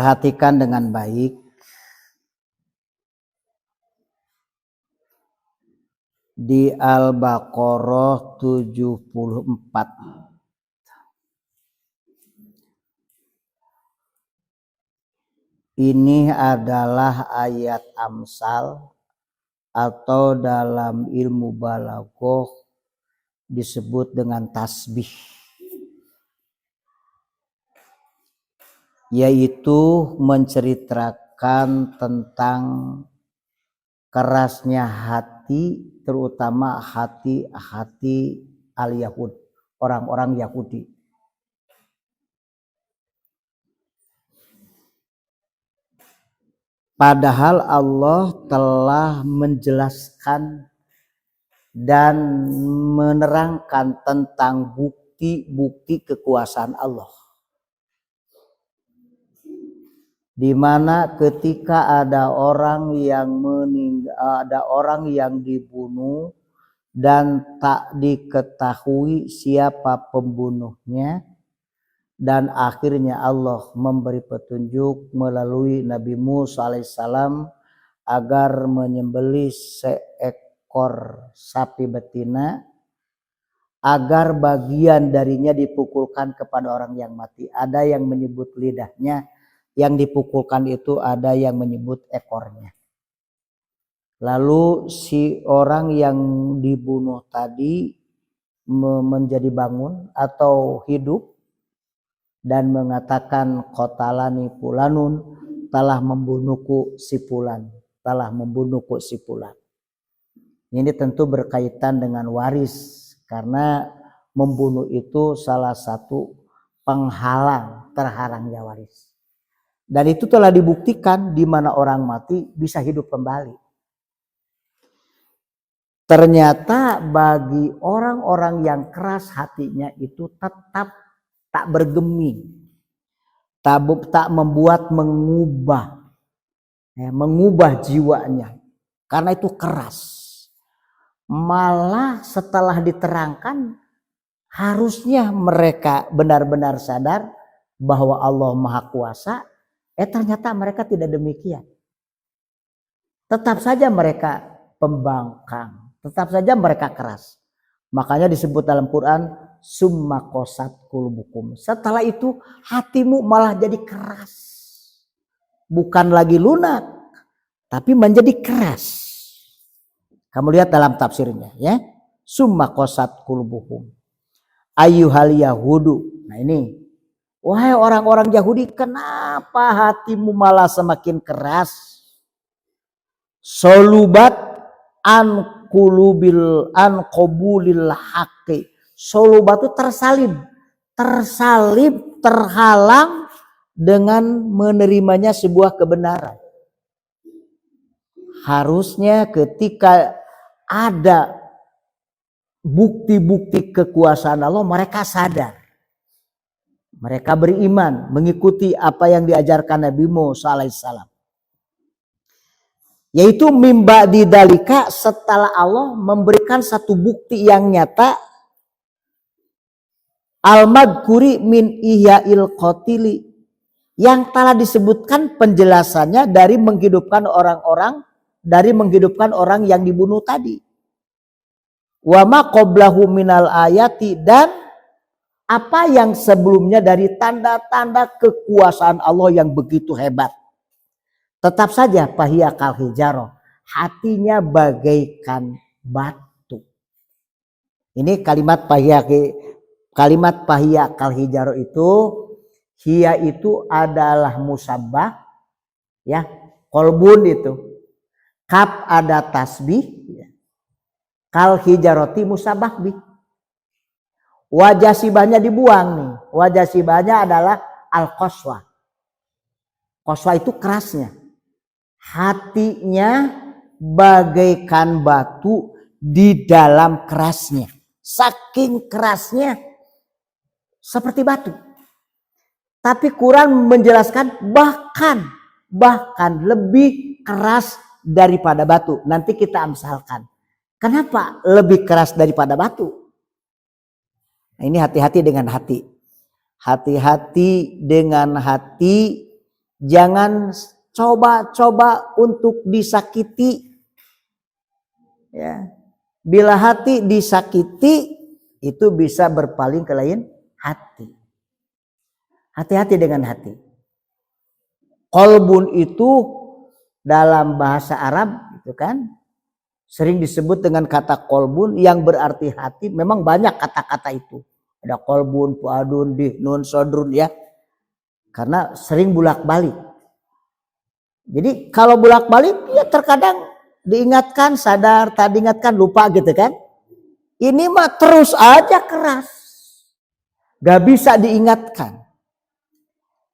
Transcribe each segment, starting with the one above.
Perhatikan dengan baik. Di Al-Baqarah 74. Ini adalah ayat amsal atau dalam ilmu balaghah disebut dengan tasbih, yaitu menceritakan tentang kerasnya hati, terutama hati al-Yahud, orang-orang Yahudi. Padahal Allah telah menjelaskan dan menerangkan tentang bukti-bukti kekuasaan Allah. Di mana ketika ada orang yang ada orang yang dibunuh dan tak diketahui siapa pembunuhnya, dan akhirnya Allah memberi petunjuk melalui Nabi Musa alaihissalam agar menyembelih seekor sapi betina agar bagian darinya dipukulkan kepada orang yang mati. Ada yang menyebut lidahnya, yang dipukulkan itu ada yang menyebut ekornya. Lalu si orang yang dibunuh tadi menjadi bangun atau hidup dan mengatakan qatalani fulanun, telah membunuhku si fulan, telah membunuhku si fulan. Ini tentu berkaitan dengan waris, karena membunuh itu salah satu penghalang terhalangnya waris. Dan itu telah dibuktikan di mana orang mati bisa hidup kembali. Ternyata bagi orang-orang yang keras hatinya itu tetap tak bergeming, tak membuat mengubah jiwanya, karena itu keras. Malah setelah diterangkan, harusnya mereka benar-benar sadar bahwa Allah Maha Kuasa. Ternyata mereka tidak demikian. Tetap saja mereka pembangkang, tetap saja mereka keras. Makanya disebut dalam Quran, summa qasat qulubukum. Setelah itu hatimu malah jadi keras. Bukan lagi lunak, tapi menjadi keras. Kamu lihat dalam tafsirnya ya. Summa qasat qulubukum. Ayyuhal yahudu. Nah ini, wahai orang-orang Yahudi, kenapa hatimu malah semakin keras? Solubat an qabulil haqqi. Solubat itu tersalib, terhalang dengan menerimanya sebuah kebenaran. Harusnya ketika ada bukti-bukti kekuasaan Allah, mereka sadar. Mereka beriman, mengikuti apa yang diajarkan Nabi Musa alaihissalam. Yaitu mimba didalika, setelah Allah memberikan satu bukti yang nyata, al-madhkuri min ihya'il qatili, yang telah disebutkan penjelasannya dari menghidupkan orang yang dibunuh tadi. Wa ma qablahu minal ayati, dan apa yang sebelumnya dari tanda-tanda kekuasaan Allah yang begitu hebat. Tetap saja fahiya kal hijarah, hatinya bagaikan batu. Ini kalimat fahiya kal hijarah itu, hiya itu adalah musabbah ya, kolbun itu. Kaf ada tasbih, kal hijarati musabbah bih. Wajah sibahnya dibuang nih. Wajah sibahnya adalah al-qaswa. Qaswa itu kerasnya. Hatinya bagaikan batu di dalam kerasnya. Saking kerasnya seperti batu. Tapi Quran menjelaskan bahkan lebih keras daripada batu. Nanti kita amsalkan. Kenapa lebih keras daripada batu? Nah, ini hati-hati dengan hati. Hati-hati dengan hati Jangan coba-coba untuk disakiti. Ya. Bila hati disakiti, itu bisa berpaling ke lain hati. Hati-hati dengan hati. Qalbun itu dalam bahasa Arab itu kan sering disebut dengan kata qalbun yang berarti hati. Memang banyak kata-kata itu. Ada qalbun, fuadun, dihnun, sodrun ya. Karena sering bolak-balik. Jadi kalau bolak-balik ya terkadang diingatkan sadar, tak diingatkan lupa gitu kan. Ini mah terus aja keras. Gak bisa diingatkan.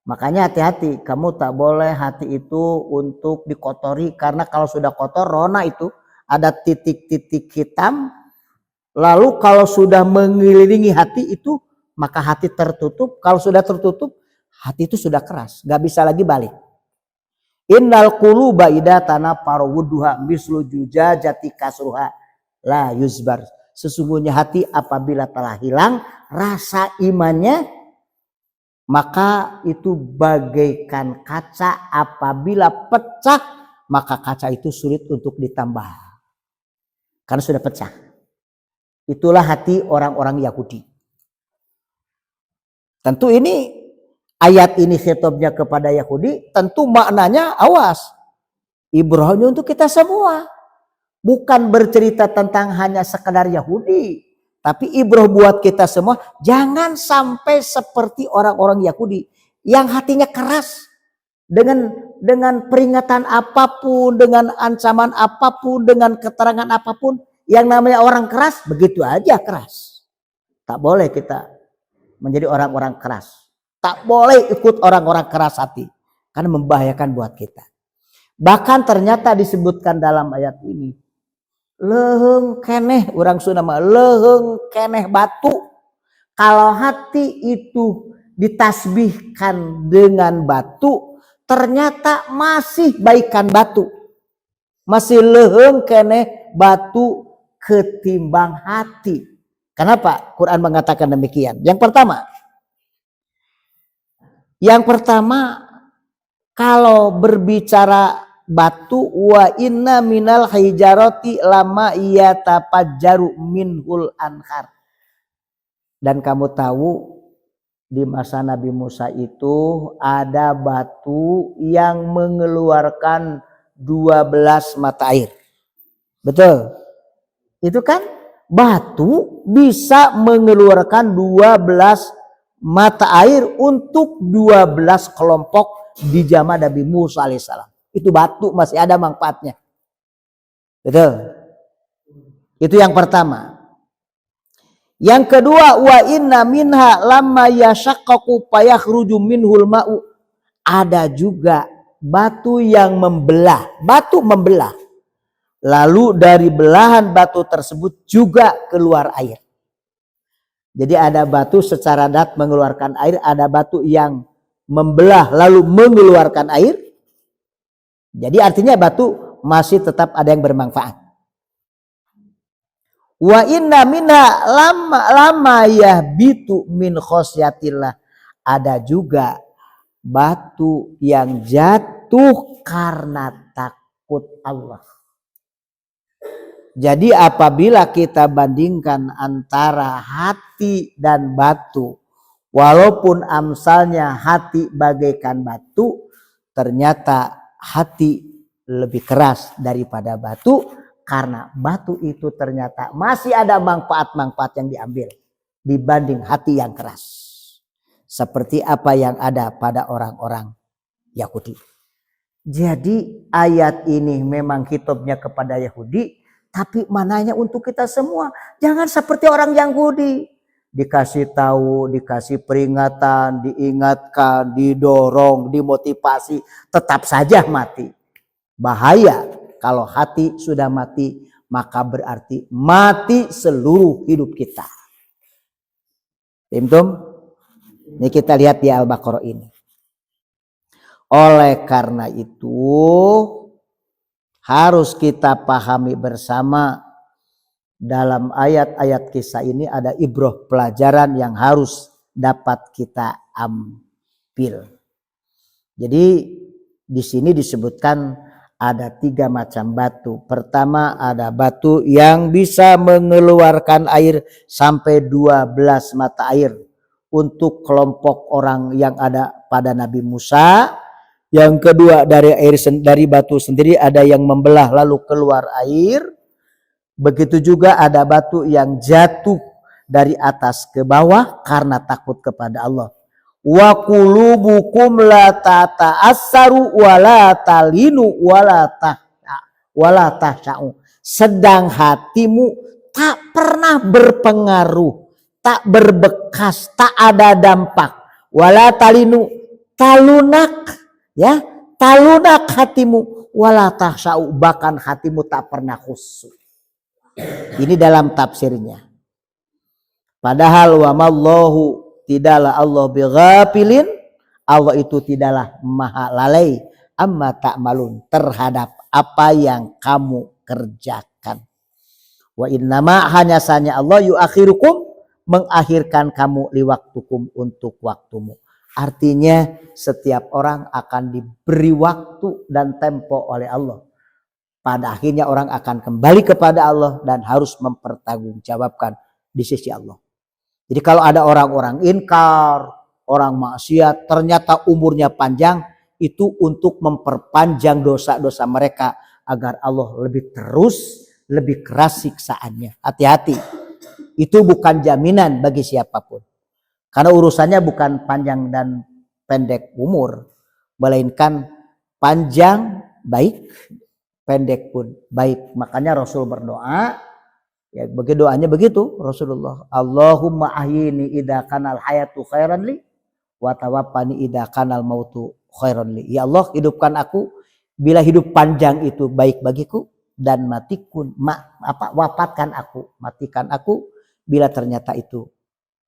Makanya hati-hati, kamu tak boleh hati itu untuk dikotori. Karena kalau sudah kotor, rona itu ada titik-titik hitam. Lalu kalau sudah mengelilingi hati itu, maka hati tertutup. Kalau sudah tertutup, hati itu sudah keras, gak bisa lagi balik. Innal quluba idza tanafaru wudduha mislu jujajati kasruha la yuzbar. Sesungguhnya hati apabila telah hilang rasa imannya, maka itu bagaikan kaca apabila pecah, maka kaca itu sulit untuk ditambah. Karena sudah pecah. Itulah hati orang-orang Yahudi. Tentu ini ayat ini khitabnya kepada Yahudi, tentu maknanya awas. Ibrahnya untuk kita semua. Bukan bercerita tentang hanya sekedar Yahudi. Tapi ibrah buat kita semua. Jangan sampai seperti orang-orang Yahudi. Yang hatinya keras. Dengan peringatan apapun. Dengan ancaman apapun. Dengan keterangan apapun. Yang namanya orang keras. Begitu aja keras. Tak boleh kita menjadi orang-orang keras. Tak boleh ikut orang-orang keras hati. Karena membahayakan buat kita. Bahkan ternyata disebutkan dalam ayat ini. Leheng keneh, orang Sunda mah leheng keneh batu. Kalau hati itu ditasbihkan dengan batu, ternyata masih baikan batu. Masih leheng keneh batu ketimbang hati. Kenapa Quran mengatakan demikian? Yang pertama, kalau berbicara batu, wa inna minal hijarati lama yatafajjaru minhul anhar. Dan kamu tahu di masa Nabi Musa itu ada batu yang mengeluarkan 12 mata air. Betul? Itu kan batu bisa mengeluarkan 12 mata air untuk 12 kelompok di zaman Nabi Musa alaihissalam. Itu batu masih ada manfaatnya. Betul. Itu yang pertama. Yang kedua, wa inna minha lamma yashaqqaqu fayakhruju minhul ma'u. Ada juga batu yang membelah. Batu membelah. Lalu dari belahan batu tersebut juga keluar air. Jadi ada batu secara dat mengeluarkan air, ada batu yang membelah lalu mengeluarkan air. Jadi artinya batu masih tetap ada yang bermanfaat. Wa inna minha lama yahbitu min khosyatillah. Ada juga batu yang jatuh karena takut Allah. Jadi apabila kita bandingkan antara hati dan batu, walaupun amsalnya hati bagaikan batu, ternyata hati lebih keras daripada batu, karena batu itu ternyata masih ada manfaat-manfaat yang diambil dibanding hati yang keras. Seperti apa yang ada pada orang-orang Yahudi. Jadi ayat ini memang khitabnya kepada Yahudi, tapi mananya untuk kita semua. Jangan seperti orang Yahudi. Dikasih tahu, dikasih peringatan, diingatkan, didorong, dimotivasi. Tetap saja mati. Bahaya kalau hati sudah mati. Maka berarti mati seluruh hidup kita. Timtum? Ini kita lihat di Al-Baqarah ini. Oleh karena itu harus kita pahami bersama dalam ayat-ayat kisah ini ada ibrah pelajaran yang harus dapat kita ambil. Jadi Di sini disebutkan ada 3 macam batu. Pertama ada batu yang bisa mengeluarkan air sampai 12 mata air untuk kelompok orang yang ada pada Nabi Musa. Yang kedua dari batu sendiri ada yang membelah lalu keluar air. Begitu juga ada batu yang jatuh dari atas ke bawah karena takut kepada Allah. Wa qulubukum la tata'assaru wa la talinu wa la tahsya'u. Sedang hatimu tak pernah berpengaruh, tak berbekas, tak ada dampak. Wa la talinu, talunak, ya, talunak hatimu, wa la tahsya'u, bahkan hatimu tak pernah khusyuk. Ini dalam tafsirnya. Padahal wa mallahu, tidaklah Allah bighafilin, Allah itu tidaklah maha lalai amma ta'malun, terhadap apa yang kamu kerjakan. Wa innama, hanya saja Allah yuakhirukum, mengakhirkan kamu liwaktukum, untuk waktumu. Artinya setiap orang akan diberi waktu dan tempo oleh Allah. Pada akhirnya orang akan kembali kepada Allah dan harus mempertanggungjawabkan di sisi Allah. Jadi kalau ada orang-orang inkar, orang maksiat, ternyata umurnya panjang, itu untuk memperpanjang dosa-dosa mereka agar Allah lebih keras siksaannya. Hati-hati. Itu bukan jaminan bagi siapapun. Karena urusannya bukan panjang dan pendek umur, melainkan panjang baik, pendek pun baik. Makanya Rasul berdoa, ya doanya begitu Rasulullah. Allahumma ahyini idza kanal hayatu khairan li wa tawaffani idza kanal mautu khairan li. Ya Allah, hidupkan aku bila hidup panjang itu baik bagiku, dan wafatkan aku, matikan aku bila ternyata itu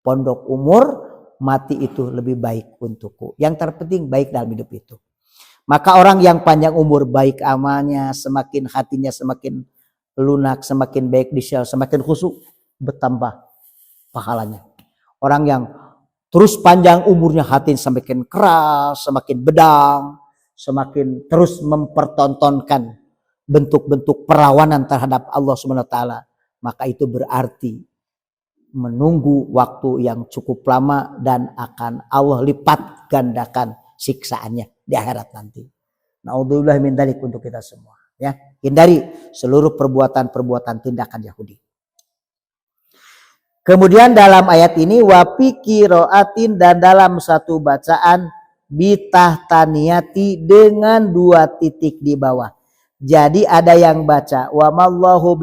pondok umur, mati itu lebih baik untukku. Yang terpenting baik dalam hidup itu. Maka orang yang panjang umur, baik amalnya, semakin hatinya semakin lunak, semakin baik di sel, semakin khusyuk, bertambah pahalanya. Orang yang terus panjang umurnya, hati semakin keras, semakin bedang, semakin terus mempertontonkan bentuk-bentuk perawanan terhadap Allah SWT, maka itu berarti menunggu waktu yang cukup lama dan akan Allah lipat gandakan siksaannya di akhirat nanti. Naudzubillah min dzalik untuk kita semua. Ya, hindari seluruh perbuatan-perbuatan tindakan Yahudi. Kemudian dalam ayat ini wafi qiraatin, dan dalam satu bacaan bitahtaniyati, dengan 2 titik di bawah. Jadi ada yang baca wa mallahu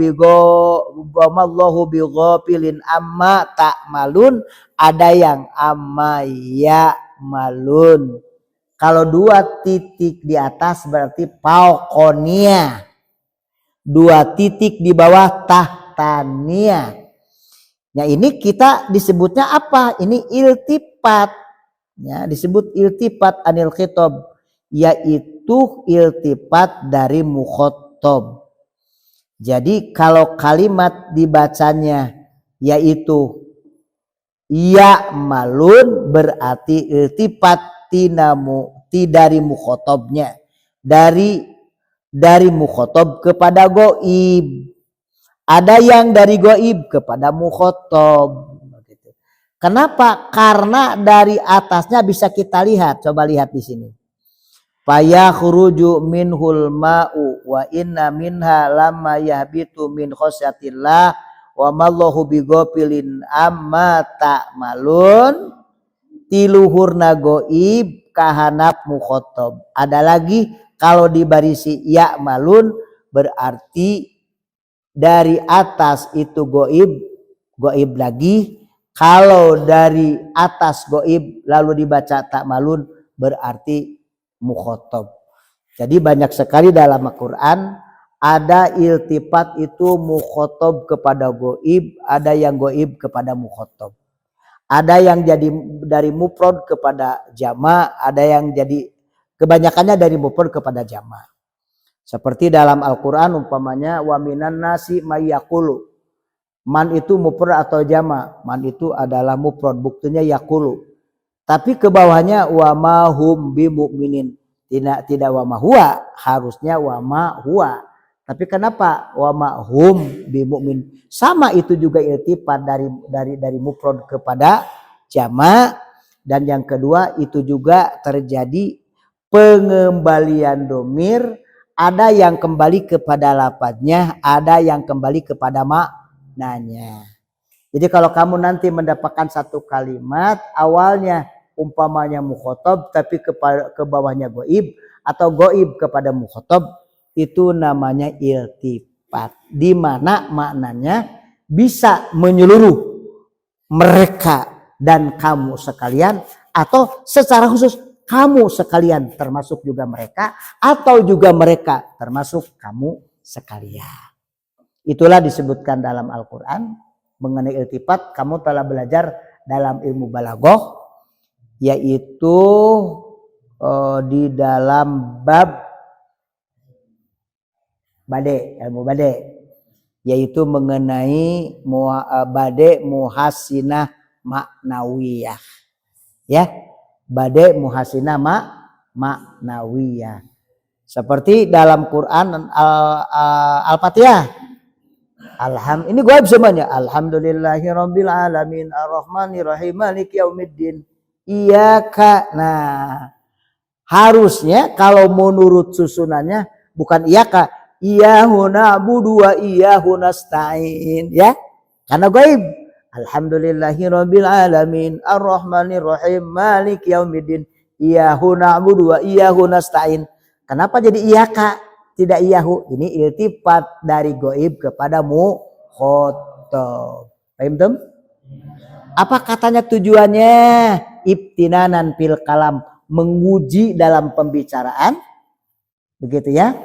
bighafilin amma ta'malun, ada yang amma ya'malun. Kalau 2 titik di atas berarti paukonia, 2 titik di bawah tahtania. Nah ini kita disebutnya apa? Ini iltifat. Ya, disebut iltifat anil khitab, yaitu iltifat dari mukhatab. Jadi kalau kalimat dibacanya yaitu ya'malun, berarti iltifat dari mukhatabnya, dari mukhatab kepada goib. Ada yang dari goib kepada mukhatab. Kenapa? Karena dari atasnya bisa kita lihat. Coba lihat di sini. Fayakhruju minhul ma'u wa inna minha lamma yahbitu min khosyatillah wa mallahu bighafilin amma ta'malun. Tiluhurna goib kahanap mukhatab. Ada lagi kalau dibarisi ya'malun, berarti dari atas itu goib lagi. Kalau dari atas goib lalu dibaca ta'malun, berarti mukhatab. Jadi banyak sekali dalam Al-Quran ada iltifat itu mukhatab kepada goib, ada yang goib kepada mukhatab. Ada yang jadi dari mufrad kepada jama', ada yang jadi kebanyakannya dari mufrad kepada jama'. Seperti dalam Al-Quran umpamanya wa minan nasi mayyaqulu. Man itu mufrad atau jama'? Man itu adalah mufrad, buktinya yaqulu. Tapi ke bawahnya wa ma hum bimu'minin. Tidak wa ma huwa, harusnya wa ma huwa. Tapi kenapa wa ma hum bimumin? Sama itu juga iltifat dari mufrad kepada jama'. Dan yang kedua itu juga terjadi pengembalian domir, ada yang kembali kepada lafadznya, ada yang kembali kepada maknanya. Jadi kalau kamu nanti mendapatkan satu kalimat awalnya umpamanya mukhotob tapi ke bawahnya goib, atau goib kepada mukhotob, itu namanya iltifat, di mana maknanya bisa menyeluruh mereka dan kamu sekalian, atau secara khusus kamu sekalian termasuk juga mereka, atau juga mereka termasuk kamu sekalian. Itulah disebutkan dalam Al-Quran mengenai iltifat. Kamu telah belajar dalam ilmu balaghah, yaitu di dalam bab bade, ilmu bade, yaitu mengenai bade muhasinah maknawiyah, ya, bade muhasinah maknawiyah. Seperti dalam Quran Al-Fatihah, ini gue semuanya. Alhamdulillahirabbil alamin arrahmanirrahim maliki yaumiddin iyyaka. Nah, harusnya kalau menurut susunannya bukan iyyaka, iyyahu na'budu wa iyyahu nasta'in, ya. Karena gaib. Alhamdulillahirabbil alamin arrahmanirrahim maliki yaumiddin iyyahu na'budu wa iyyahu nasta'in. Kenapa jadi iyyaka tidak iyyahu? Ini iltifat dari gaib kepada mukhotob. Paham tem? Apa katanya tujuannya? Ibtinanan fil kalam, menguji dalam pembicaraan, begitu ya.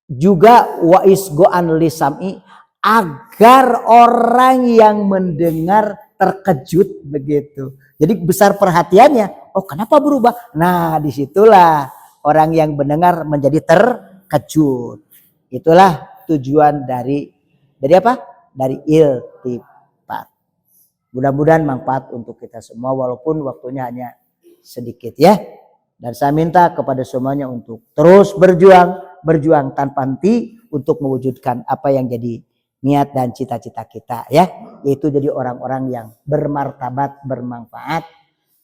Juga wa isgo'an lisami, agar orang yang mendengar terkejut, begitu. Jadi besar perhatiannya. Oh, kenapa berubah? Nah, disitulah orang yang mendengar menjadi terkejut. Itulah tujuan dari apa? Dari iltifat. Mudah-mudahan manfaat untuk kita semua, walaupun waktunya hanya sedikit, ya. Dan saya minta kepada semuanya untuk terus berjuang tanpa henti untuk mewujudkan apa yang jadi niat dan cita-cita kita, ya, yaitu jadi orang-orang yang bermartabat, bermanfaat,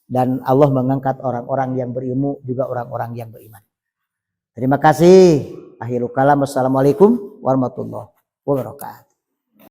dan Allah mengangkat orang-orang yang berilmu juga orang-orang yang beriman. Terima kasih. Akhirul kalam. Wassalamualaikum warahmatullahi wabarakatuh.